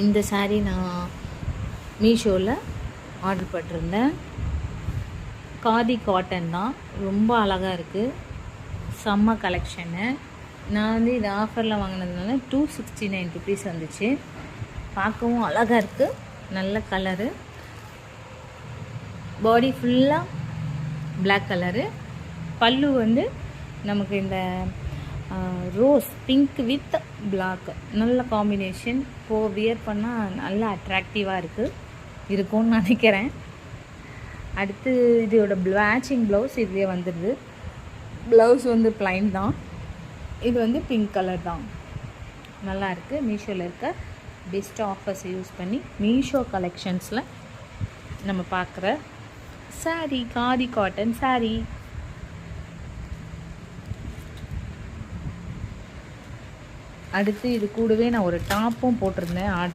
இந்த saree நான் மீஷோவில் ஆர்டர் பண்ணிருந்தேன். காதி காட்டன் தான், ரொம்ப அழகாக இருக்குது, செம்ம கலெக்ஷனு. நான் வந்து இது ஆஃபரில் வாங்கினதுனால 269 rupees வந்துச்சு. பார்க்கவும் அழகாக இருக்குது, நல்ல கலரு. பாடி ஃபுல்லாக பிளாக் கலரு. பல்லு வந்து நமக்கு இந்த ரோஸ் பிங்க் வித் பிளாக் நல்ல காம்பினேஷன். வியர் பண்ணால் நல்ல அட்ராக்டிவாக இருக்கும்னு நினைக்கிறேன். அடுத்து இதோட மேட்சிங் ப்ளவுஸ் இதுவே வந்துடுது. ப்ளவுஸ் வந்து ப்ளைன் தான், இது வந்து பிங்க் கலர் தான். நல்லா இருக்குது. மீஷோவில் இருக்க பெஸ்ட் ஆஃபர்ஸ் யூஸ் பண்ணி மீஷோ கலெக்ஷன்ஸில் நம்ம பார்க்குற saree, காதி காட்டன் saree. அடுத்து இது கூடவே நான் ஒரு டாப்பும் போட்டிருந்தேன்.